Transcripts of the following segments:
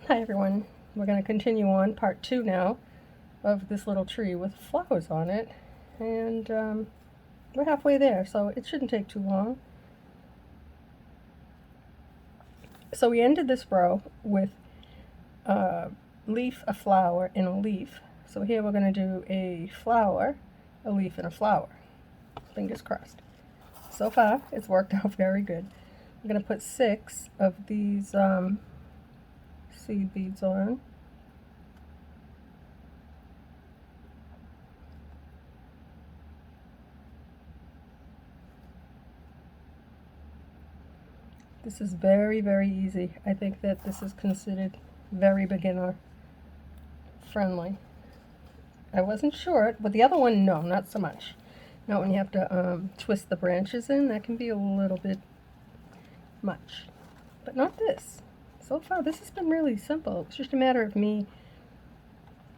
Hi everyone, we're going to continue on part 2 now of this little tree with flowers on it, and we're halfway there, so it shouldn't take too long. So we ended this row with a leaf, a flower, and a leaf. So here we're going to do a flower, a leaf, and a flower. Fingers crossed. So far it's worked out very good. I'm going to put 6 of these seed beads on. This is very, very easy. I think that this is considered very beginner friendly. I wasn't sure, but the other one, no, not so much. Not when you have to twist the branches in. That can be a little bit much, but not this. So far, this has been really simple. It's just a matter of me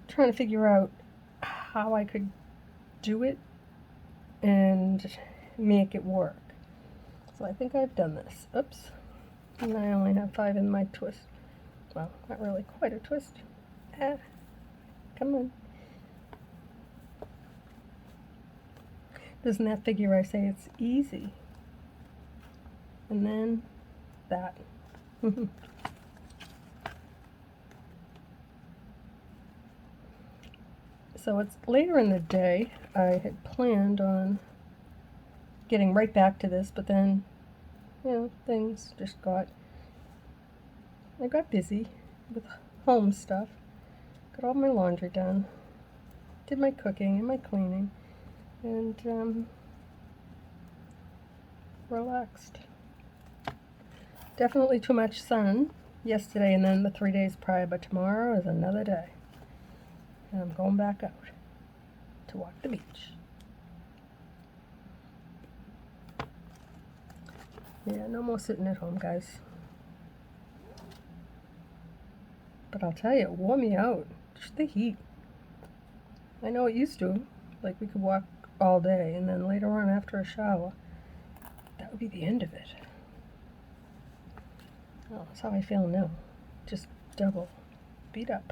trying to figure out how I could do it and make it work. So I think I've done this. Oops. And I only have 5 in my twist. Well, not really quite a twist. Ah, come on. Doesn't that figure I say it's easy? And then that. So it's later in the day. I had planned on getting right back to this, but then, you know, things just I got busy with home stuff. Got all my laundry done. Did my cooking and my cleaning. And relaxed. Definitely too much sun yesterday and then the 3 days prior, but tomorrow is another day. And I'm going back out to walk the beach. Yeah, no more sitting at home, guys. But I'll tell you, it wore me out. Just the heat. I know it used to. Like, we could walk all day, and then later on after a shower, that would be the end of it. Oh, that's how I feel now. Just double. Beat up.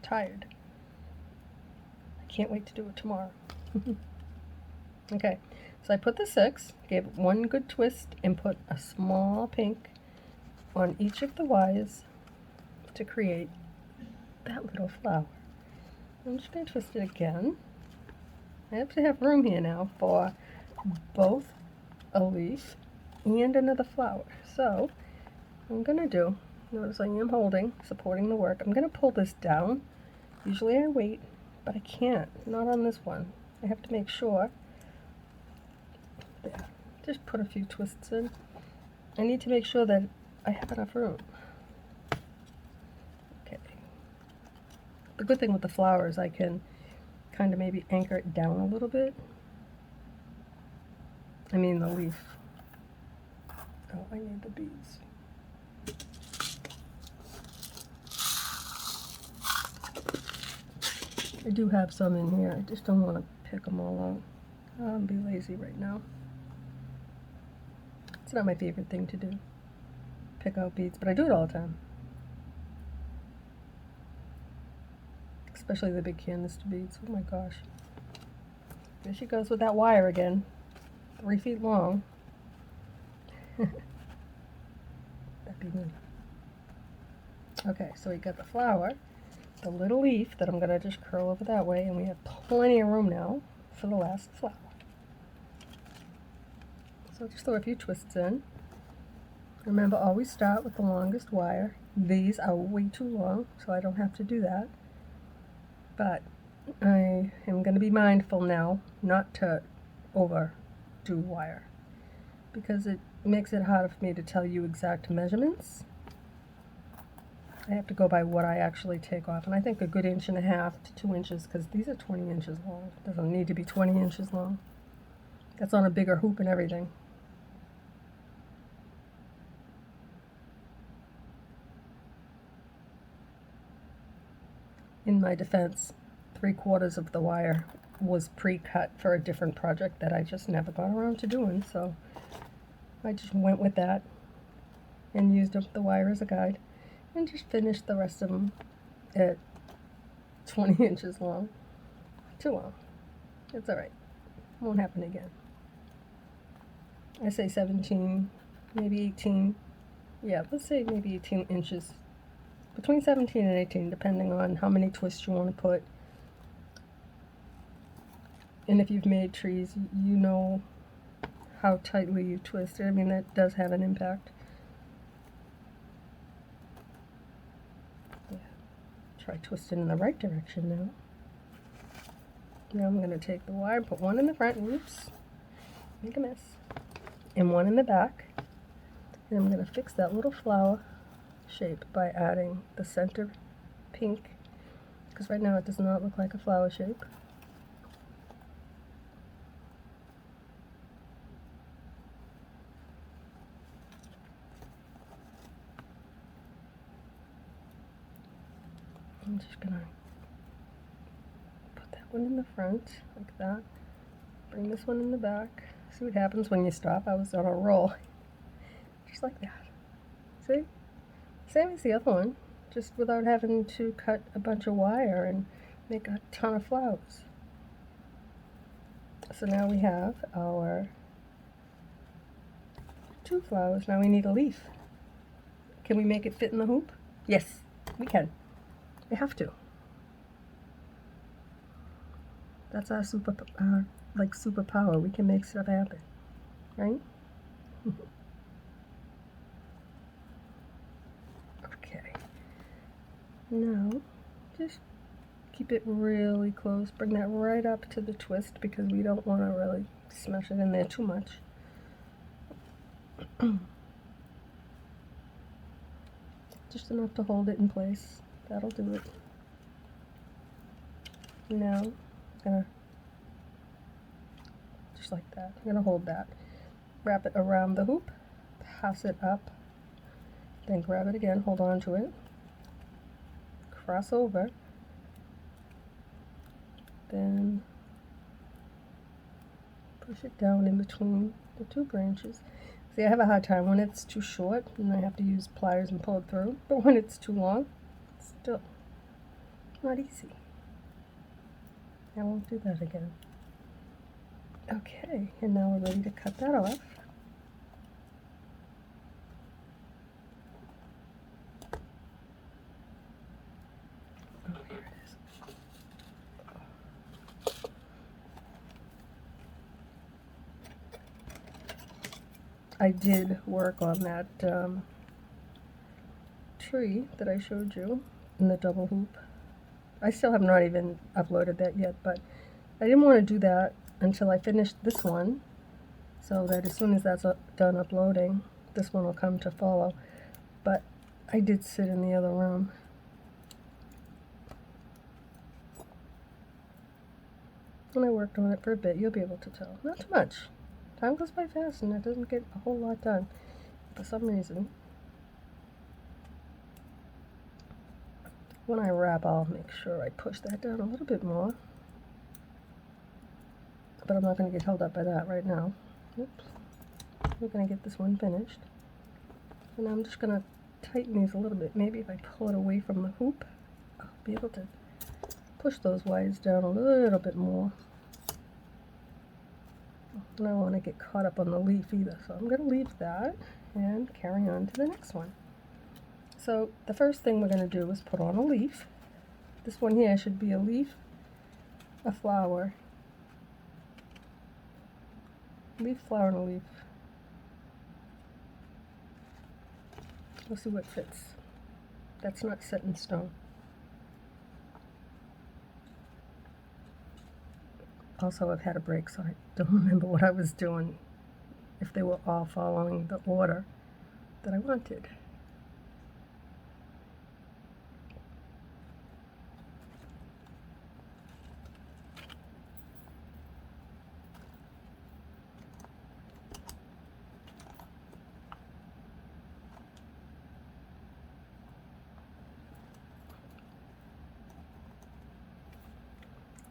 Tired. I can't wait to do it tomorrow. Okay, so I put the 6, gave it one good twist, and put a small pink on each of the wires to create that little flower. I'm just going to twist it again. I have to have room here now for both a leaf and another flower. So what I'm going to do, notice I am holding, supporting the work. I'm going to pull this down. Usually I wait, but I can't, not on this one. I have to make sure. There. Just put a few twists in. I need to make sure that I have enough room. Okay. The good thing with the flowers, I can kind of maybe anchor it down a little bit. I mean the leaf. Oh, I need the beads. I do have some in here. I just don't want to pick them all out. I'll be lazy right now. It's not my favorite thing to do. Pick out beads, but I do it all the time. Especially the big canister beads. Oh my gosh. There she goes with that wire again. 3 feet long. That'd be me. Okay, so we got the flower, the little leaf that I'm going to just curl over that way, and we have plenty of room now for the last flower. So just throw a few twists in. Remember, always start with the longest wire. These are way too long, so I don't have to do that. But I am going to be mindful now not to overdo wire, because it makes it harder for me to tell you exact measurements. I have to go by what I actually take off, and I think a good 1.5 inches to 2 inches, because these are 20 inches long. It doesn't need to be 20 inches long. That's on a bigger hoop and everything. In my defense, 3/4 of the wire was pre-cut for a different project that I just never got around to doing, so I just went with that and used up the wire as a guide. and just finish the rest of them at 20 inches long. Too long. It's alright. Won't happen again. I say 17, maybe 18. Yeah, let's say maybe 18 inches. Between 17 and 18, depending on how many twists you want to put. And if you've made trees, you know how tightly you twist it. I mean, that does have an impact. Yeah. Try twisting in the right direction now. Now I'm going to take the wire, put one in the front, whoops, make a mess, and one in the back. And I'm going to fix that little flower shape by adding the center pink, because right now it does not look like a flower shape. I'm just going to put that one in the front, like that. Bring this one in the back. See what happens when you stop? I was on a roll. Just like that. See? Same as the other one, just without having to cut a bunch of wire and make a ton of flowers. So now we have our 2 flowers. Now we need a leaf. Can we make it fit in the hoop? Yes, we can. We have to. That's our superpower. We can make stuff happen, right? Okay. Now, just keep it really close. Bring that right up to the twist because we don't want to really smash it in there too much. Just enough to hold it in place. That'll do it. Now, I'm gonna, just like that, I'm gonna hold that. Wrap it around the hoop, pass it up, then grab it again, hold on to it, cross over, then push it down in between the 2 branches. See, I have a hard time when it's too short and I have to use pliers and pull it through, but when it's too long, it's still not easy. I won't do that again. Okay, and now we're ready to cut that off. Oh, here it is. I did work on that tree that I showed you in the double hoop. I still have not even uploaded that yet, but I didn't want to do that until I finished this one, so that as soon as that's done uploading, this one will come to follow. But I did sit in the other room. And I worked on it for a bit. You'll be able to tell. Not too much. Time goes by fast and it doesn't get a whole lot done for some reason. When I wrap, I'll make sure I push that down a little bit more. But I'm not going to get held up by that right now. Oops. We're going to get this one finished. And I'm just going to tighten these a little bit. Maybe if I pull it away from the hoop, I'll be able to push those wires down a little bit more. I don't want to get caught up on the leaf either, so I'm going to leave that and carry on to the next one. So the first thing we're going to do is put on a leaf. This one here should be a leaf, a flower, leaf, flower, and a leaf. We'll see what fits. That's not set in stone. Also, I've had a break, so I don't remember what I was doing, if they were all following the order that I wanted.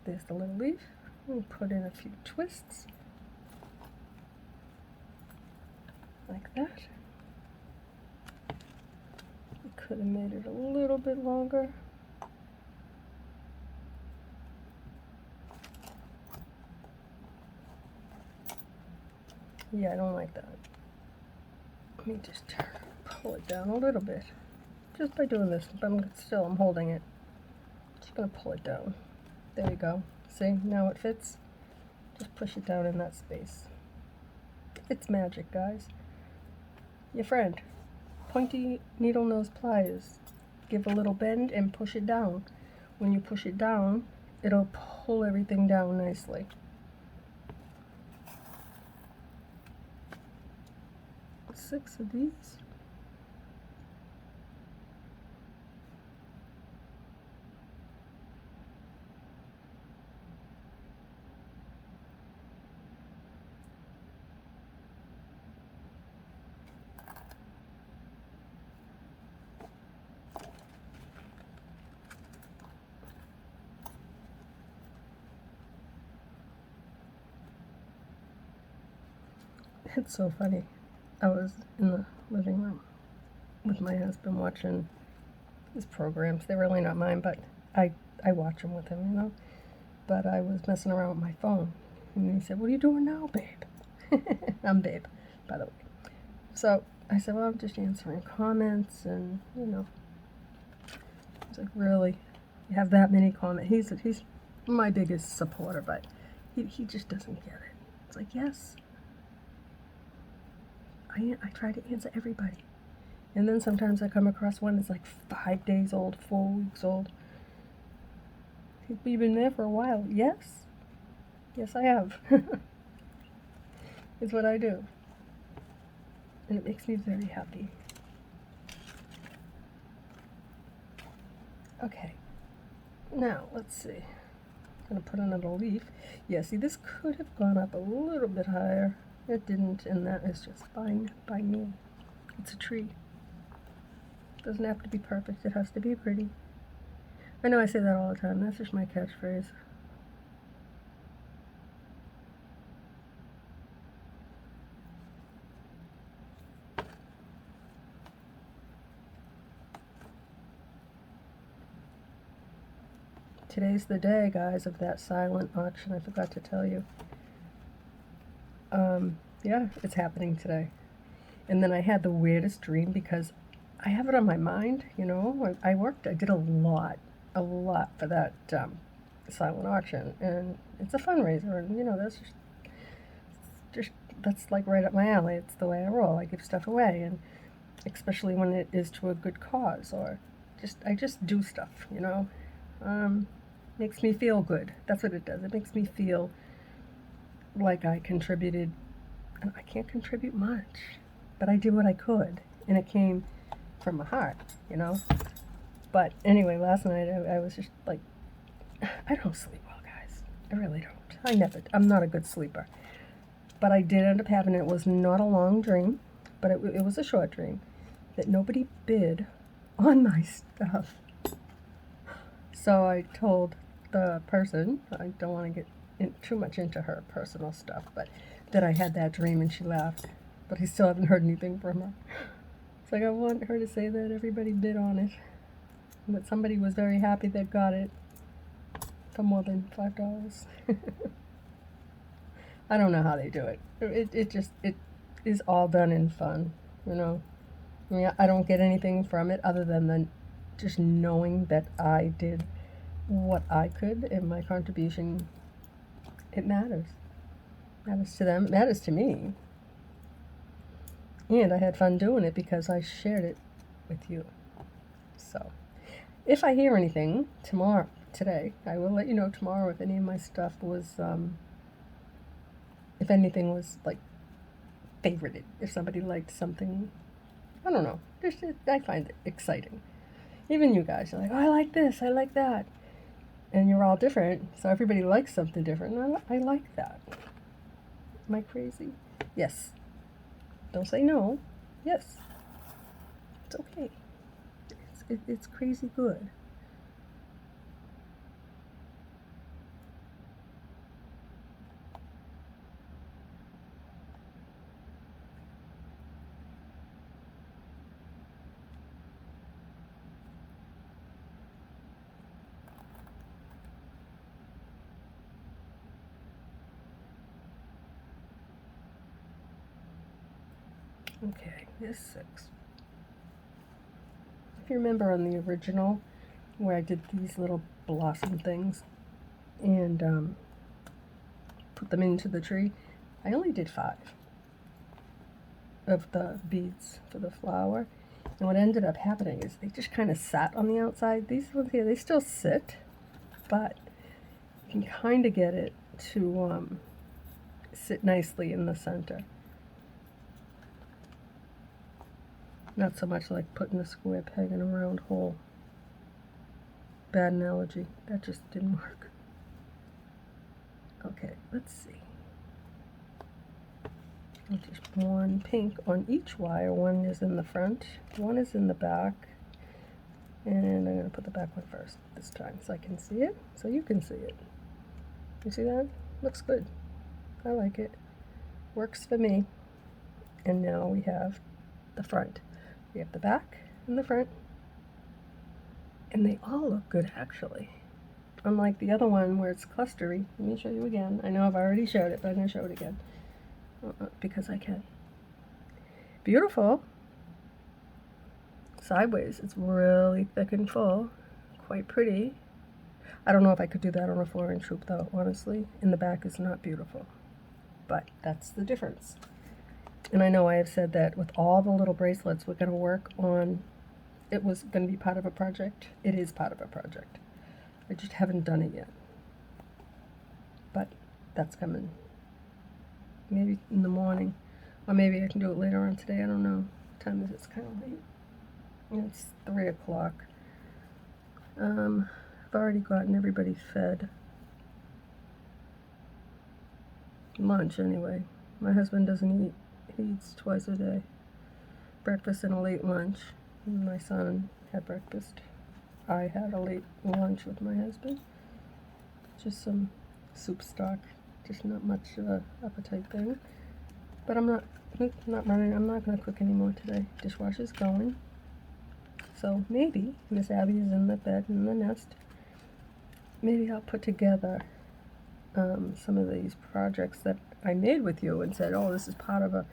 There's the little leaf. We'll put in a few twists, like that. We could have made it a little bit longer. Yeah, I don't like that. Let me just pull it down a little bit. Just by doing this, but I'm holding it. Just gonna pull it down. There we go. See, now it fits. Just push it down in that space. It's magic, guys. Your friend. Pointy needle nose pliers. Give a little bend and push it down. When you push it down, it'll pull everything down nicely. Six of these. It's so funny. I was in the living room with my husband watching his programs. They're really not mine, but I watch them with him, you know. But I was messing around with my phone, and he said, "What are you doing now, babe?" I'm Babe, by the way. So I said, "Well, I'm just answering comments," and you know, he's like, "Really? You have that many comments?" He's my biggest supporter, but he just doesn't get it. It's like, yes. I try to answer everybody. And then sometimes I come across one that's like 5 days old, 4 weeks old. You've been there for a while. Yes. Yes, I have. It's what I do. And it makes me very happy. Okay. Now, let's see. I'm going to put another leaf. Yeah, see, this could have gone up a little bit higher. It didn't, and that is just fine by me. It's a tree. It doesn't have to be perfect. It has to be pretty. I know I say that all the time. That's just my catchphrase. Today's the day, guys, of that silent auction. I forgot to tell you. Yeah, it's happening today. And then I had the weirdest dream because I have it on my mind, you know. I did a lot for that silent auction, and it's a fundraiser, and you know just that's like right up my alley. It's the way I roll. I give stuff away, and especially when it is to a good cause, or I just do stuff, you know. Makes me feel good. That's what it does. It makes me feel like I contributed. I can't contribute much, but I did what I could, and it came from my heart, you know. But anyway, last night I was just like, I don't sleep well, guys. I really don't. I'm not a good sleeper. But I did end up having it. Was not a long dream, but it was a short dream, that nobody bid on my stuff. So I told the person, I don't want to get too much into her personal stuff, but that I had that dream, and she laughed. But I still haven't heard anything from her. It's like I want her to say that everybody bid on it, but somebody was very happy that got it for more than $5. I don't know how they do it. It is all done in fun, you know. I mean, I don't get anything from it other than just knowing that I did what I could, and my contribution, it matters. It matters to them. It matters to me. And I had fun doing it because I shared it with you. So, if I hear anything today, I will let you know tomorrow if any of my stuff was, if anything was like favorited. If somebody liked something, I don't know. I find it exciting. Even you guys are like, oh, I like this, I like that. And you're all different, so everybody likes something different. And I like that. Am I crazy? Yes. Don't say no. Yes. It's okay. It's crazy good. Okay, this 6. If you remember on the original where I did these little blossom things and put them into the tree, I only did 5 of the beads for the flower. And what ended up happening is they just kind of sat on the outside. These ones here, they still sit, but you can kind of get it to sit nicely in the center. Not so much like putting a square peg in a round hole. Bad analogy. That just didn't work. Okay, let's see. I'll just put one pink on each wire. One is in the front, one is in the back. And I'm going to put the back one first this time so I can see it, so you can see it. You see that? Looks good. I like it. Works for me. And now we have the front. We have the back and the front. And they all look good, actually. Unlike the other one where it's clustery. Let me show you again. I know I've already showed it, but I'm going to show it again. Because I can. Beautiful. Sideways, it's really thick and full. Quite pretty. I don't know if I could do that on a 4-inch hoop though, honestly. In the back is not beautiful. But that's the difference. And I know I have said that with all the little bracelets we're going to work on, it was going to be part of a project. It is part of a project. I just haven't done it yet. But that's coming. Maybe in the morning. Or maybe I can do it later on today. I don't know. What time is it? It's kind of late. It's 3 o'clock. I've already gotten everybody fed. Lunch, anyway. My husband doesn't eat. He eats twice a day. Breakfast and a late lunch. And my son had breakfast. I had a late lunch with my husband. Just some soup stock. Just not much of a appetite thing. But I'm not running. I'm not going to cook anymore today. Dishwasher's going. So maybe Miss Abby is in the bed in the nest. Maybe I'll put together some of these projects that I made with you and said, oh, this is part of a,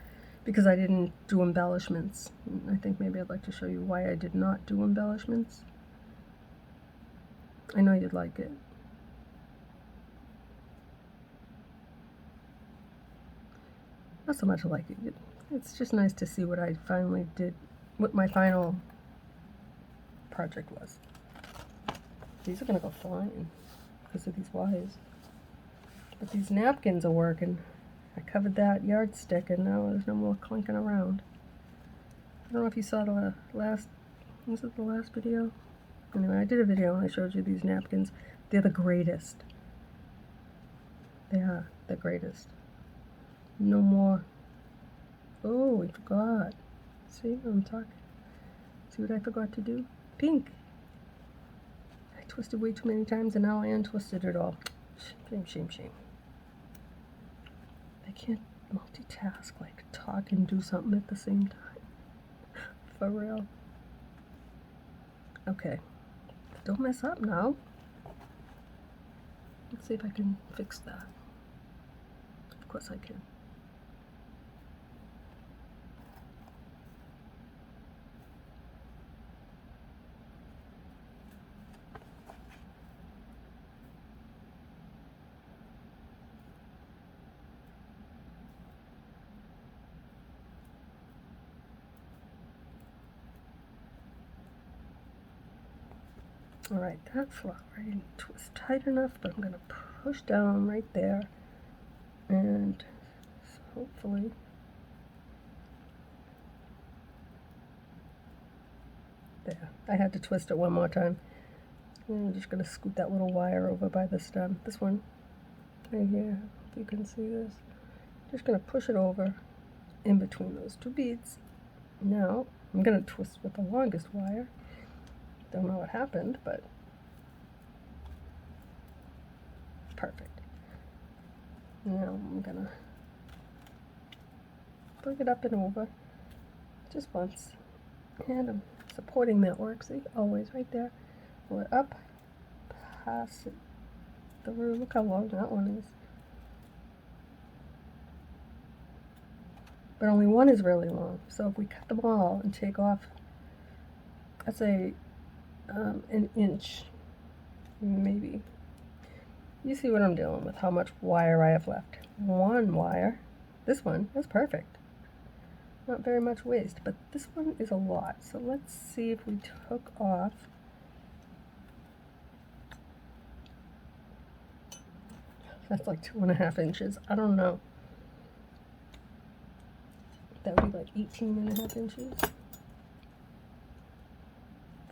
because I didn't do embellishments. And I think maybe I'd like to show you why I did not do embellishments. I know you'd like it. Not so much like it. It's just nice to see what I finally did, what my final project was. These are going to go flying because of these wires. But these napkins are working. I covered that yardstick and now there's no more clinking around. I don't know if you saw the last, was it the last video? Anyway, I did a video and I showed you these napkins. They're the greatest. They are the greatest. No more. Oh, we forgot. See what I'm talking? See what I forgot to do? Pink. I twisted way too many times and now I untwisted it all. Shame, shame, shame. I can't multitask, like talk and do something at the same time. For real. Okay. Don't mess up now. Let's see if I can fix that. Of course I can. Alright, that flower I didn't twist tight enough, but I'm going to push down right there. And so hopefully there. I had to twist it one more time. And I'm just going to scoot that little wire over by the stem. This one right here, if you can see this. Just going to push it over in between those two beads. Now I'm going to twist with the longest wire. Don't know what happened, but perfect. Now I'm gonna bring it up and over just once, and I'm supporting that work. See, always right there. Pull it up, pass it through. Look how long that one is. but only one is really long. So if we cut them all and take off, let's say an inch, maybe. You see what I'm dealing with, how much wire I have left. One wire, this one is perfect. Not very much waste, but this one is a lot. So let's see if we took off that's like 2.5 inches. I don't know. That would be like 18.5 inches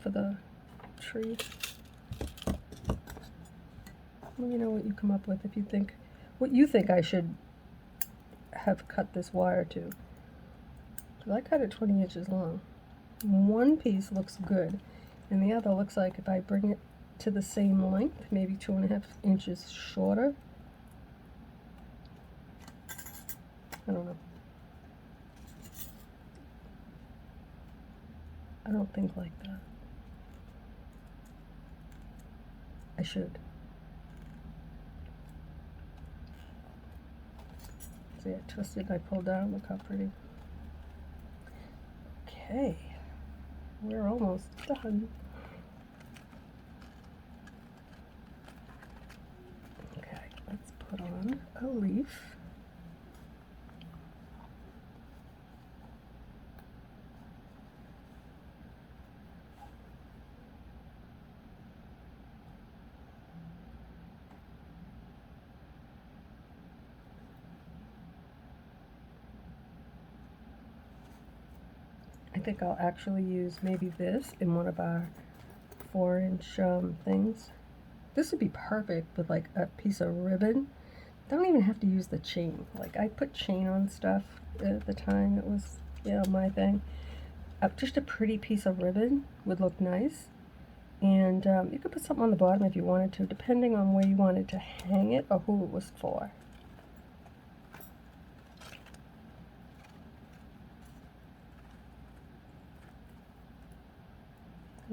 for the tree. Let me know what you come up with if you think, what you think I should have cut this wire to. Because I cut it 20 inches long. One piece looks good, and the other looks like if I bring it to the same length, maybe 2.5 inches shorter. I don't know. I don't think like that. I should. See, I twisted, I pulled down, look how pretty. Okay, we're almost done. Okay, let's put on a leaf. I think I'll actually use maybe this in one of our 4-inch things. This would be perfect with like a piece of ribbon. Don't even have to use the chain. Like I put chain on stuff at the time. It was, you know, my thing. Just a pretty piece of ribbon would look nice. And you could put something on the bottom if you wanted to, depending on where you wanted to hang it or who it was for.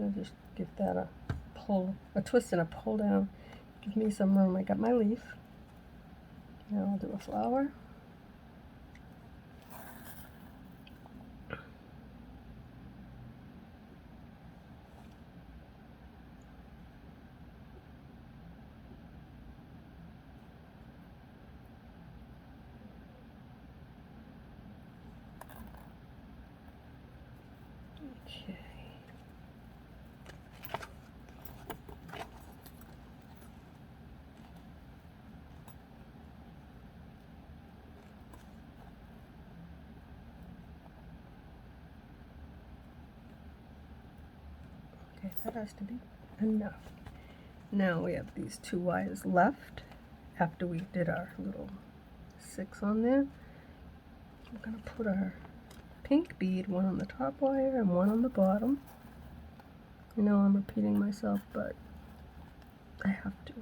I'll just give that a pull, a twist and a pull down. Give me some room. I got my leaf. Now I'll do a flower. Okay. Okay, that has to be enough. Now we have these 2 wires left after we did our little 6 on there. We're going to put our pink bead, one on the top wire and one on the bottom. I know I'm repeating myself, but I have to.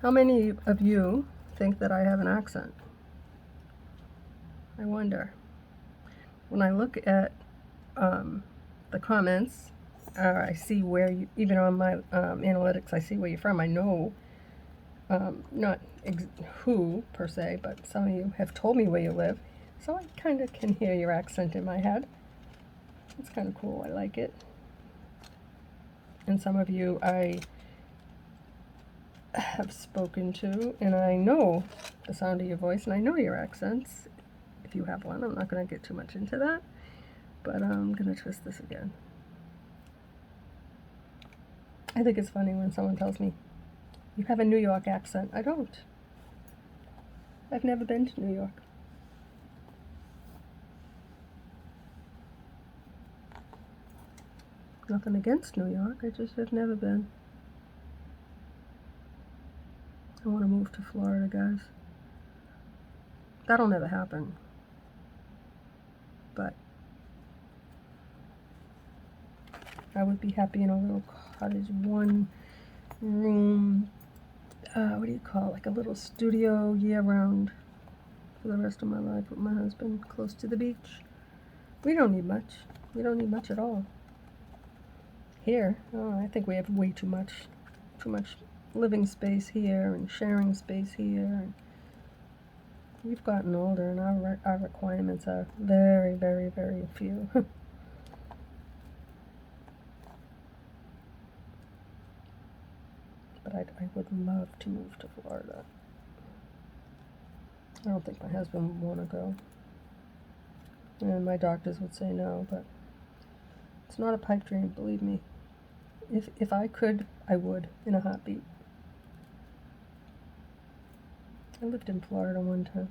How many of you think that I have an accent? I wonder. When I look at the comments, I see where you, even on my analytics, I see where you're from. I know, not who per se, but some of you have told me where you live, so I kind of can hear your accent in my head. It's kind of cool. I like it. And some of you I have spoken to, and I know the sound of your voice, and I know your accents. If you have one, I'm not going to get too much into that, but I'm going to twist this again. I think it's funny when someone tells me, you have a New York accent. I don't. I've never been to New York. Nothing against New York, I just have never been. I want to move to Florida, guys. That'll never happen. But I would be happy in a little cottage, 1 room, what do you call it, like a little studio year-round for the rest of my life with my husband, close to the beach. We don't need much. We don't need much at all. Here, oh, I think we have way too much living space here and sharing space here. And we've gotten older, and our requirements are very, very, very few. But I would love to move to Florida. I don't think my husband would want to go. And my doctors would say no, but it's not a pipe dream, believe me. If I could, I would, in a heartbeat. I lived in Florida one time.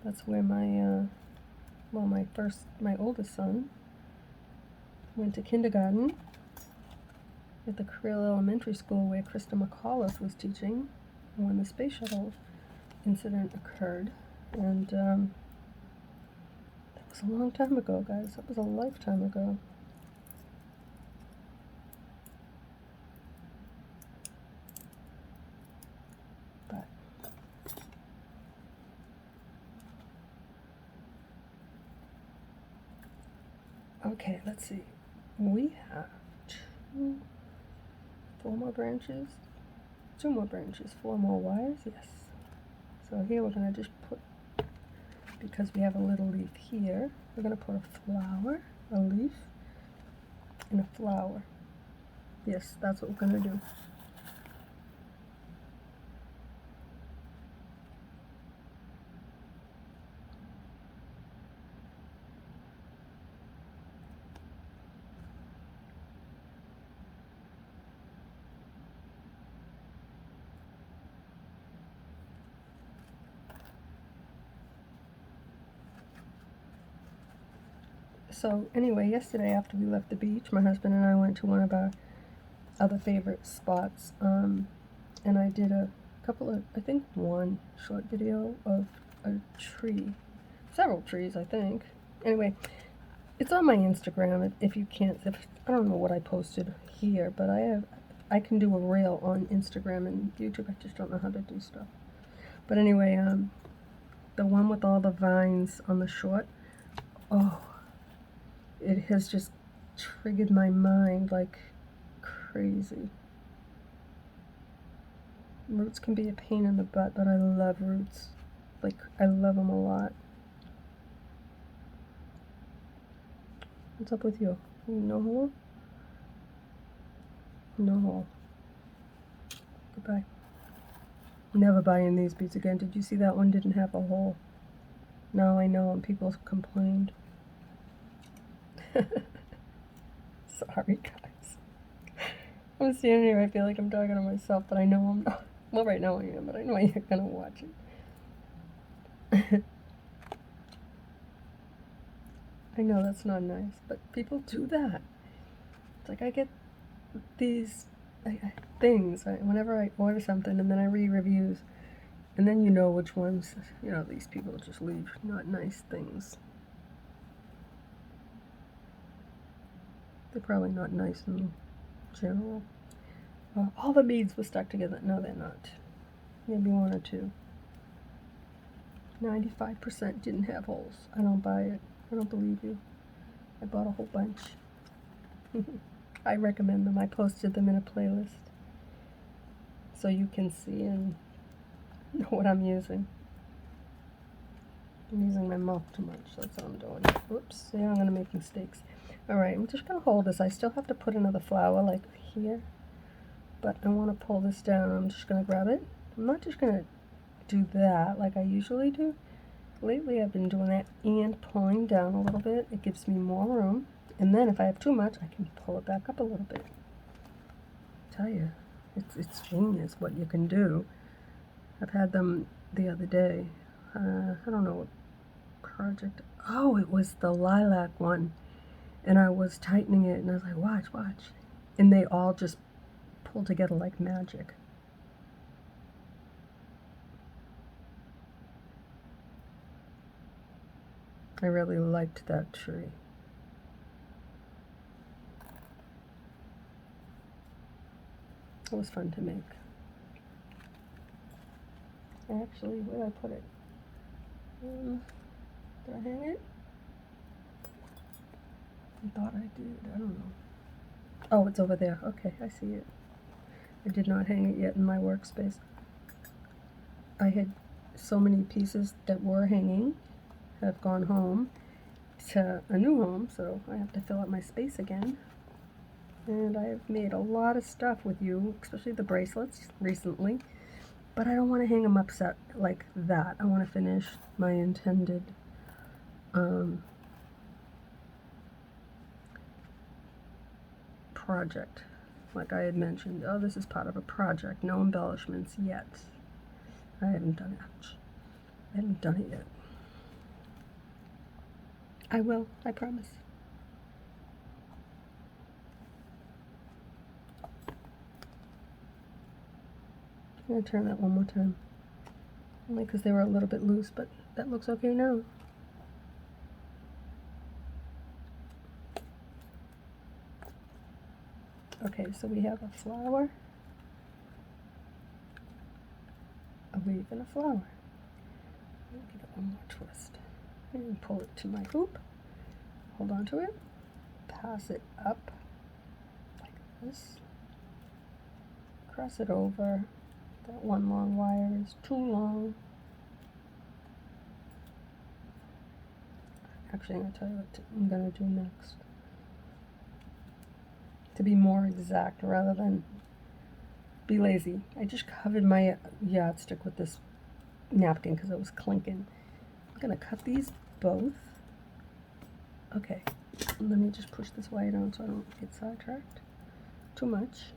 That's where my oldest son went to kindergarten at the Creel Elementary School where Krista McAuliffe was teaching when the space shuttle incident occurred. And that was a long time ago, guys. That was a lifetime ago. But okay, let's see. We have 4 more branches, 2 more branches, 4 more wires, yes. So here we're going to just put, because we have a little leaf here, we're going to put a flower, a leaf, and a flower. Yes, that's what we're going to do. So anyway, yesterday after we left the beach, my husband and I went to one of our other favorite spots, and I did a couple of, I think one short video of a tree, several trees I think. Anyway, it's on my Instagram if you can't, I don't know what I posted here, but I can do a reel on Instagram and YouTube, I just don't know how to do stuff. But anyway, the one with all the vines on the short, oh, it has just triggered my mind like crazy. Roots can be a pain in the butt, but I love roots. Like, I love them a lot. What's up with you? No hole? No hole. Goodbye. Never buying these beads again. Did you see that one didn't have a hole? Now I know, and people complained. Sorry, guys. I'm standing here, I feel like I'm talking to myself, but I know I'm not. Well, right now I am, but I know you're gonna watch it. I know that's not nice, but people do that. It's like I get these things whenever I order something, and then I read reviews, and then you know which ones, you know, these people just leave not nice things. They're probably not nice in general. All the beads were stuck together. No, they're not. Maybe 1 or 2. 95% didn't have holes. I don't buy it. I don't believe you. I bought a whole bunch. I recommend them. I posted them in a playlist so you can see and know what I'm using. I'm using my mouth too much. That's what I'm doing. Whoops. See, I'm going to make mistakes. Alright, I'm just going to hold this. I still have to put another flower like here, but I want to pull this down. I'm just going to grab it. I'm not just going to do that like I usually do. Lately I've been doing that and pulling down a little bit. It gives me more room, and then if I have too much I can pull it back up a little bit. I tell you, it's genius what you can do. I've had them the other day. I don't know what project. Oh, it was the lilac one, and I was tightening it and I was like, watch, and they all just pulled together like magic. I really liked that tree. It was fun to make. Actually, where did I put it? Did I hang it? I thought I did. I don't know. Oh, it's over there. Okay, I see it. I did not hang it yet in my workspace. I had so many pieces that were hanging have gone home to a new home, so I have to fill up my space again. And I've made a lot of stuff with you, especially the bracelets recently, but I don't want to hang them upset like that. I want to finish my intended project, like I had mentioned. Oh, this is part of a project, no embellishments yet. I haven't done it. I haven't done it yet. I will, I promise. I'm going to turn that one more time. Only because they were a little bit loose, but that looks okay now. Okay, so we have a flower, a leaf, and a flower. Give it one more twist. And pull it to my hoop. Hold on to it. Pass it up like this. Cross it over. That one long wire is too long. Actually, I'm going to tell you what I'm going to do next. To be more exact rather than be lazy. I just covered my yardstick with this napkin because it was clinking. I'm going to cut these both. Okay, let me just push this wire down so I don't get sidetracked too much.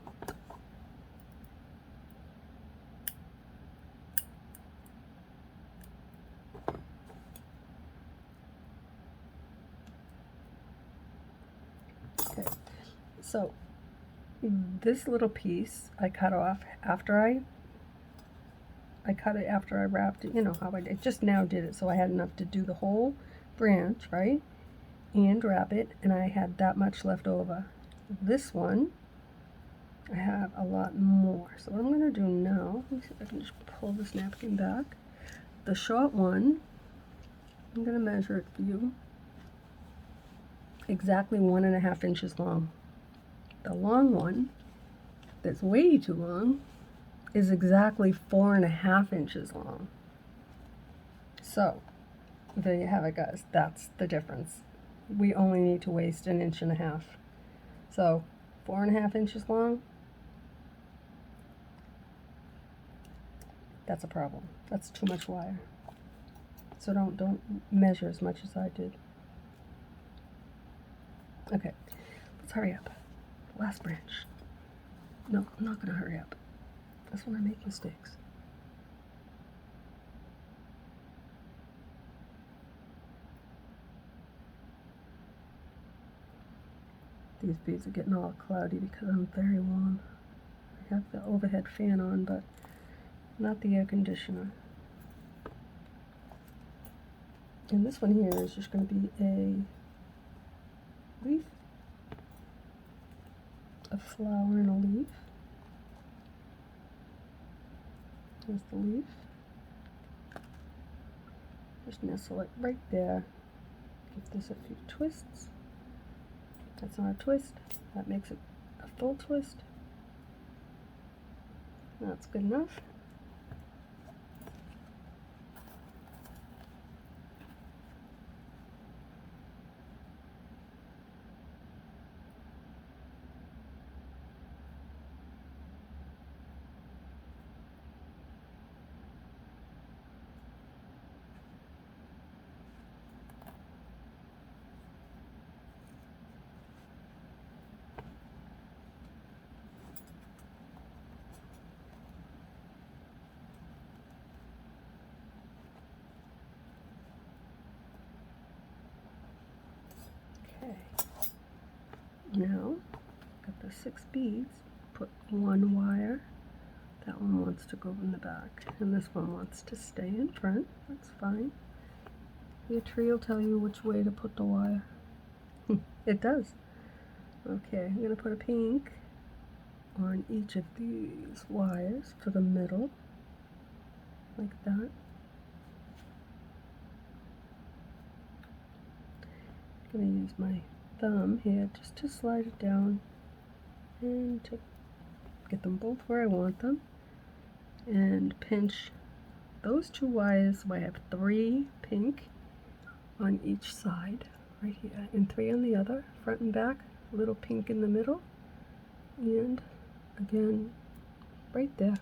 Okay, so this little piece I cut off after I cut it after I wrapped it. You know how I did. Just now did it, so I had enough to do the whole branch, right? And wrap it, and I had that much left over. This one, I have a lot more. So what I'm going to do now, let me see if I can just pull this napkin back. The short one, I'm going to measure it for you. Exactly 1.5 inches long. The long one, that's way too long, is exactly 4.5 inches long. So, there you have it, guys. That's the difference. We only need to waste 1.5 inches. So, 4.5 inches long, that's a problem. That's too much wire. So don't measure as much as I did. Okay, let's hurry up. Last branch. No, I'm not gonna hurry up. That's when I make mistakes. These beads are getting all cloudy because I'm very warm. I have the overhead fan on, but not the air conditioner. And this one here is just going to be a leaf, a flower and a leaf. There's the leaf. Just nestle it right there. Give this a few twists. That's not a twist. That makes it a full twist. That's good enough. Okay. Now, got the 6 beads. Put one wire. That one wants to go in the back, and this one wants to stay in front. That's fine. Your tree will tell you which way to put the wire. It does. Okay, I'm going to put a pink on each of these wires for the middle, like that. I'm going to use my thumb here just to slide it down and to get them both where I want them, and pinch those 2 wires where I have 3 pink on each side, right here, and 3 on the other, front and back, a little pink in the middle, and again, right there.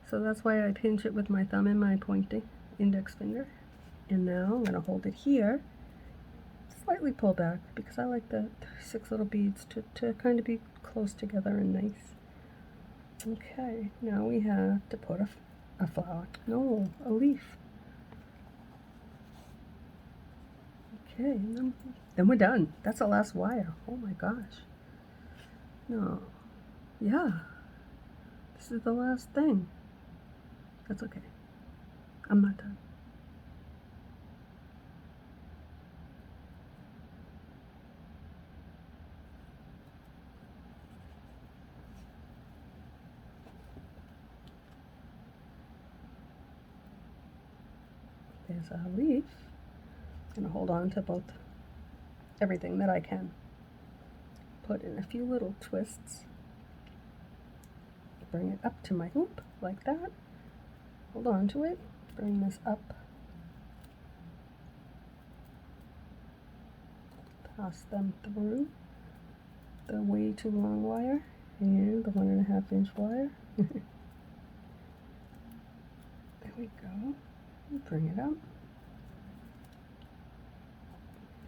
So that's why I pinch it with my thumb and my pointing index finger. And now I'm going to hold it here, slightly pull back, because I like the 6 little beads to kind of be close together and nice. Okay, now we have to put a flower. No, a leaf. Okay, and then we're done. That's the last wire. Oh my gosh. No. Yeah. This is the last thing. That's okay. I'm not done. There's our leaf. I'm gonna hold on to everything that I can. Put in a few little twists. Bring it up to my hoop like that. Hold on to it. Bring this up. Pass them through the way too long wire and the 1.5 inch wire. There we go. Bring it up.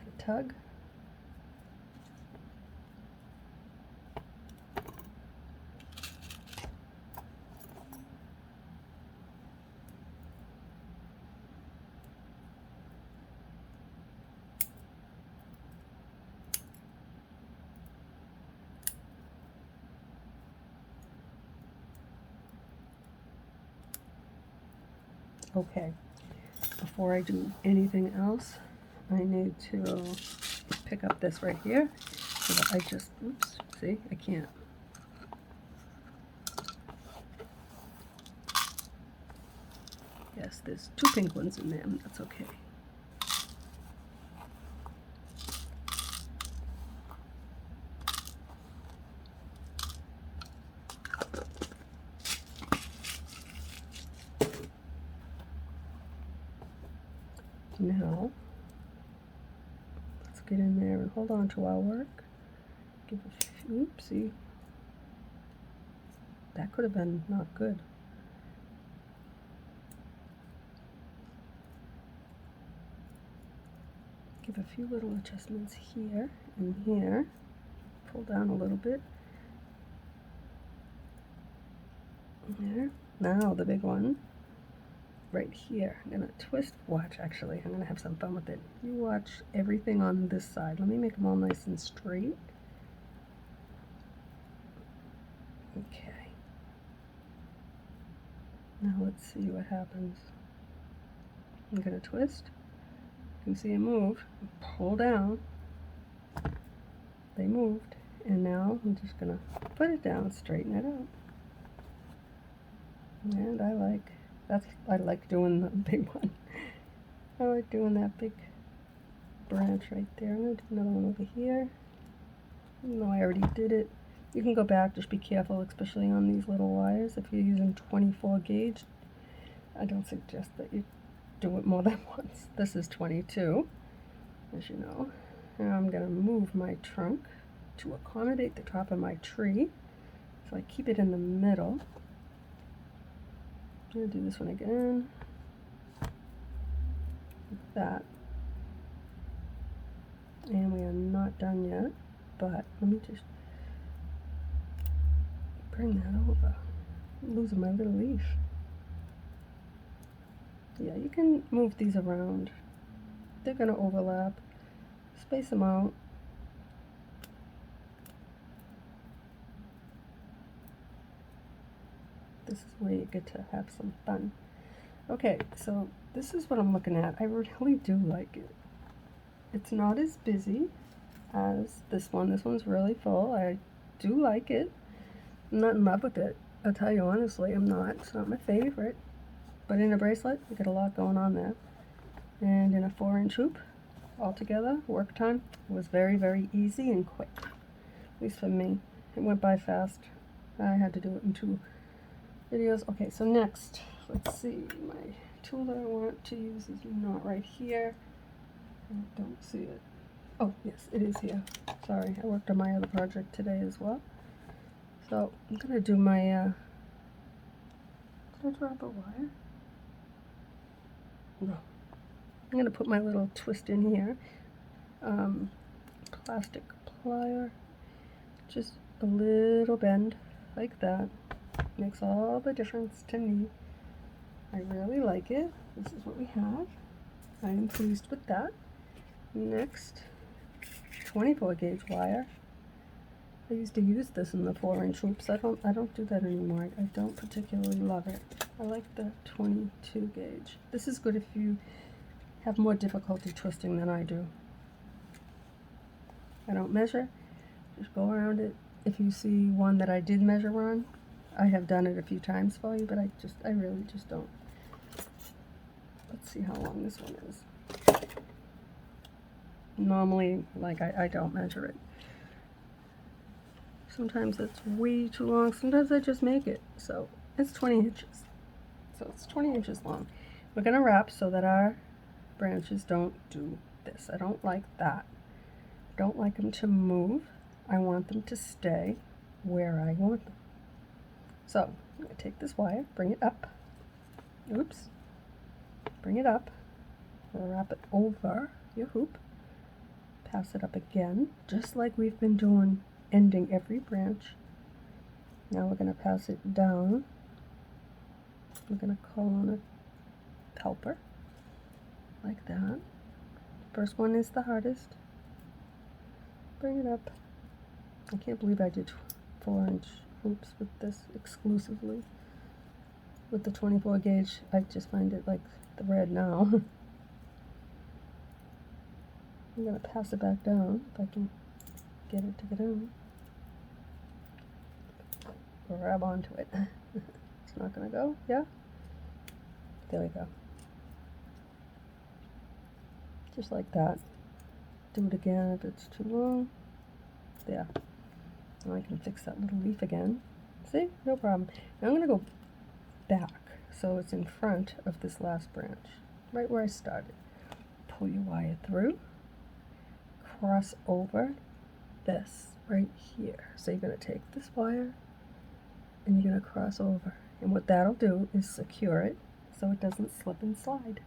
A tug. Okay, before I do anything else, I need to pick up this right here. So that I just, oops, see, I can't. Yes, there's 2 pink ones in there, that's okay. Now, let's get in there and hold on to our work. Give a few, oopsie. That could have been not good. Give a few little adjustments here and here. Pull down a little bit. There. Now the big one. Right here. I'm going to twist. Watch, actually. I'm going to have some fun with it. You watch everything on this side. Let me make them all nice and straight. Okay. Now let's see what happens. I'm going to twist. You can see it move. Pull down. They moved. And now I'm just going to put it down, straighten it out. And I like doing the big one. I like doing that big branch right there. I'm going to do another one over here. Even though I already did it. You can go back, just be careful, especially on these little wires. If you're using 24 gauge, I don't suggest that you do it more than once. This is 22, as you know. Now I'm going to move my trunk to accommodate the top of my tree. So I keep it in the middle. I'm going to do this one again. Like that. And we are not done yet, but let me just bring that over. I'm losing my little leaf. Yeah, you can move these around. They're going to overlap. Space them out. This is where you get to have some fun. Okay, so this is what I'm looking at. I really do like it. It's not as busy as this one. This one's really full. I do like it. I'm not in love with it. I'll tell you honestly, I'm not. It's not my favorite. But in a bracelet, you get a lot going on there. And in a 4-inch hoop, altogether, work time was very, very easy and quick. At least for me. It went by fast. I had to do it in 2 videos. Okay, so next, let's see, my tool that I want to use is not right here. I don't see it. Oh, yes, it is here. Sorry, I worked on my other project today as well. So I'm gonna do my, did I drop a wire? No. I'm gonna put my little twist in here. Plastic plier, just a little bend like that. Makes all the difference to me. I really like it. This is what we have. I am pleased with that. Next, 24 gauge wire. I used to use this in the 4-inch hoops. I don't do that anymore. I don't particularly love it. I like the 22 gauge. This is good if you have more difficulty twisting than I do. I don't measure, just go around it. If you see one that I did measure on, I have done it a few times for you, but I really just don't. Let's see how long this one is. Normally, like, I don't measure it. Sometimes it's way too long, sometimes I just make it. So it's 20 inches. So it's 20 inches long. We're gonna wrap so that our branches don't do this. I don't like that. Don't like them to move. I want them to stay where I want them. So I'm going to take this wire, bring it up. Oops. Bring it up. Wrap it over your hoop. Pass it up again, just like we've been doing, ending every branch. Now we're going to pass it down. We're going to call on a helper, like that. First one is the hardest. Bring it up. I can't believe I did 4-inch hoops with this exclusively. With the 24 gauge, I just find it like the red now. I'm going to pass it back down if I can get it to get in. Grab onto it. It's not going to go. Yeah? There we go. Just like that. Do it again if it's too long. There. Now I can fix that little leaf again. See? No problem. Now I'm going to go back so it's in front of this last branch, right where I started. Pull your wire through, cross over this right here. So you're going to take this wire and you're going to cross over. And what that'll do is secure it so it doesn't slip and slide.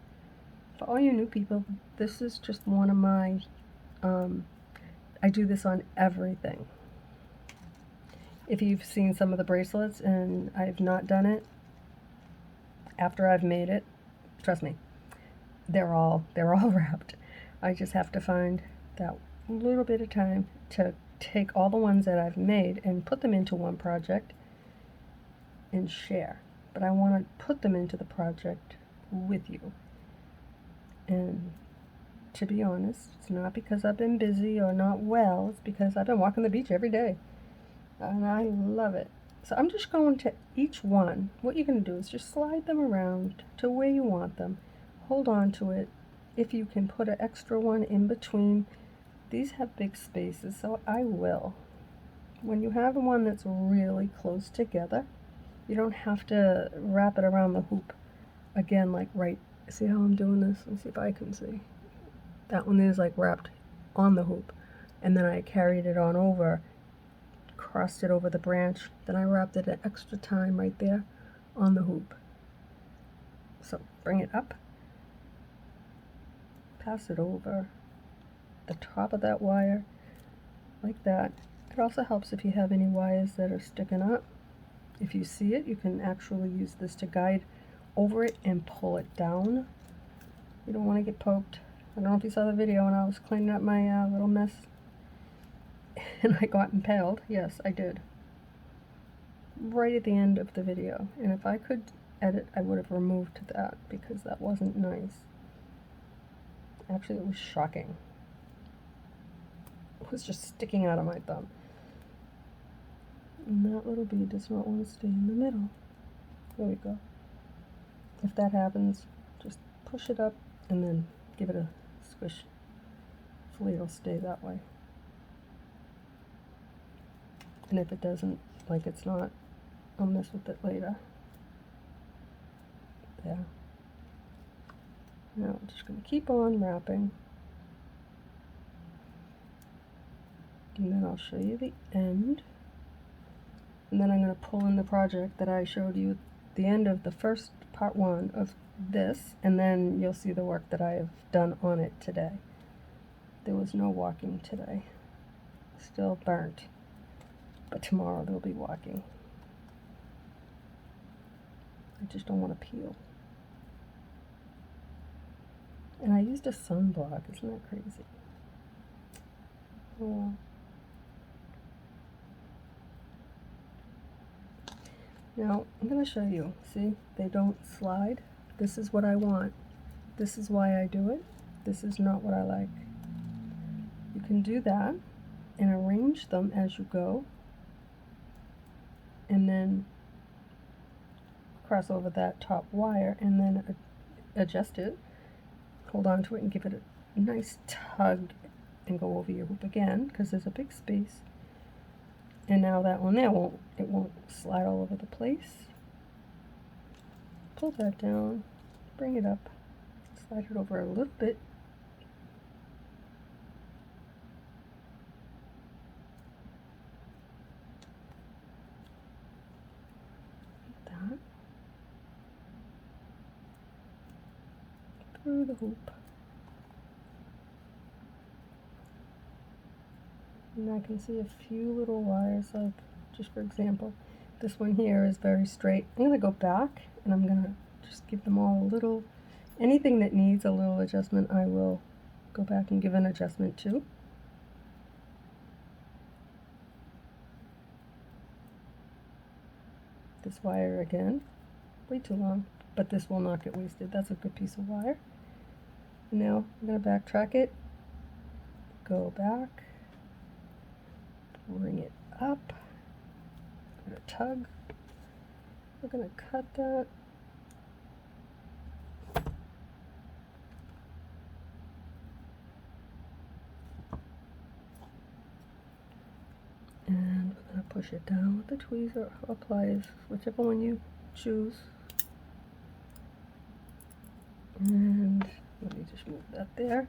For all you new people, this is just one of my, I do this on everything. If you've seen some of the bracelets and I've not done it, after I've made it, trust me, they're all wrapped. I just have to find that little bit of time to take all the ones that I've made and put them into one project and share. But I want to put them into the project with you. And to be honest, it's not because I've been busy or not well, it's because I've been walking the beach every day. And I love it. So I'm just going to each one. What you're going to do is just slide them around to where you want them. Hold on to it. If you can put an extra one in between, these have big spaces, so I will. When you have one that's really close together, you don't have to wrap it around the hoop again, like right. See how I'm doing this? Let's see if I can see. That one is like wrapped on the hoop, and then I carried it on over, crossed it over the branch, then I wrapped it an extra time right there on the hoop. So bring it up, pass it over the top of that wire like that. It also helps if you have any wires that are sticking up. If you see it, you can actually use this to guide over it and pull it down. You don't want to get poked. I don't know if you saw the video when I was cleaning up my little mess and I got impaled. Yes, I did. Right at the end of the video. And if I could edit, I would have removed that because that wasn't nice. Actually, it was shocking. It was just sticking out of my thumb. And that little bead does not want to stay in the middle. There we go. If that happens, just push it up and then give it a squish. Hopefully it'll stay that way. And if it doesn't, like it's not. I'll mess with it later. There. Now I'm just going to keep on wrapping. And then I'll show you the end. And then I'm going to pull in the project that I showed you at the end of the first part 1 of this, and then you'll see the work that I have done on it today. There was no walking today. Still burnt. But tomorrow there'll be walking. I just don't want to peel. And I used a sunblock. Isn't that crazy? Oh well. Now, I'm going to show you. See, they don't slide. This is what I want. This is why I do it. This is not what I like. You can do that and arrange them as you go, and then cross over that top wire and then adjust it, hold on to it and give it a nice tug and go over your hoop again because there's a big space. And now that one there won't slide all over the place. Pull that down, bring it up, slide it over a little bit. Like that. Through the hoop. And I can see a few little wires, like just for example, this one here is very straight. I'm going to go back and I'm going to just give them all a little, anything that needs a little adjustment I will go back and give an adjustment to. This wire again, way too long, but this will not get wasted. That's a good piece of wire. And now I'm going to backtrack it, go back, bring it up, give it a tug. We're going to cut that. And we're going to push it down with the tweezer or pliers, whichever one you choose. And let me just move that there,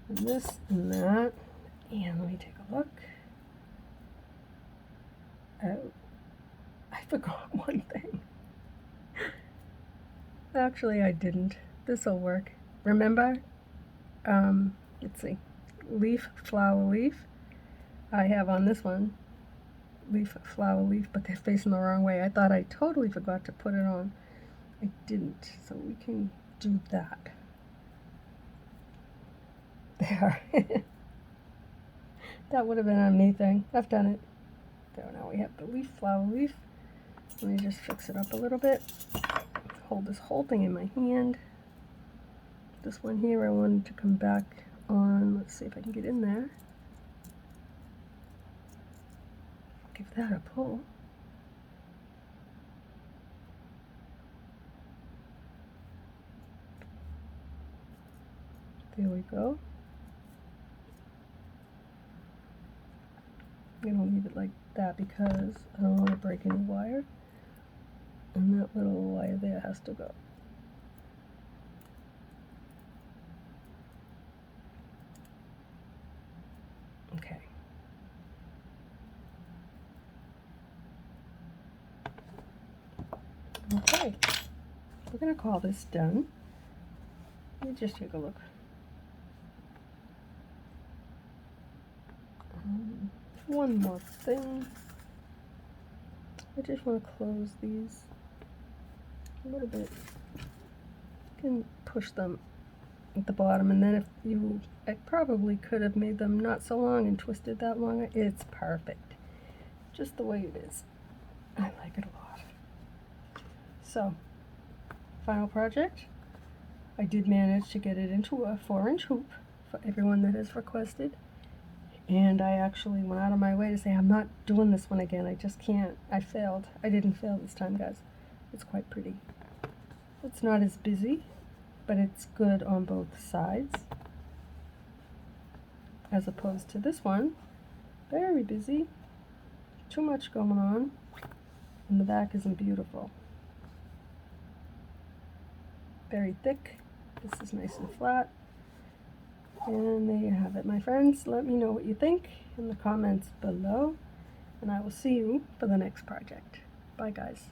and this and that. And let me take a look. Oh, I forgot one thing. Actually, I didn't. This'll work. Remember? Let's see. Leaf, flower, leaf. I have on this one leaf, flower, leaf, but they're facing the wrong way. I thought I totally forgot to put it on. I didn't. So we can do that. There. That would have been a me thing. I've done it. There, now we have the leaf, flower, leaf. Let me just fix it up a little bit. Hold this whole thing in my hand. This one here I wanted to come back on. Let's see if I can get in there. Give that a pull. There we go. I'm going to leave it like that because I don't want to break any wire. And that little wire there has to go. Okay. Okay. We're going to call this done. Let me just take a look. One more thing. I just want to close these a little bit. You can push them at the bottom, and then if you, I probably could have made them not so long and twisted that longer. It's perfect. Just the way it is. I like it a lot. So, final project. I did manage to get it into a 4-inch hoop for everyone that has requested. And I actually went out of my way to say, I'm not doing this one again. I just can't. I failed. I didn't fail this time, guys. It's quite pretty. It's not as busy, but it's good on both sides. As opposed to this one. Very busy, too much going on, and the back isn't beautiful. Very thick. This is nice and flat. And there you have it, my friends. Let me know what you think in the comments below, and I will see you for the next project. Bye, guys.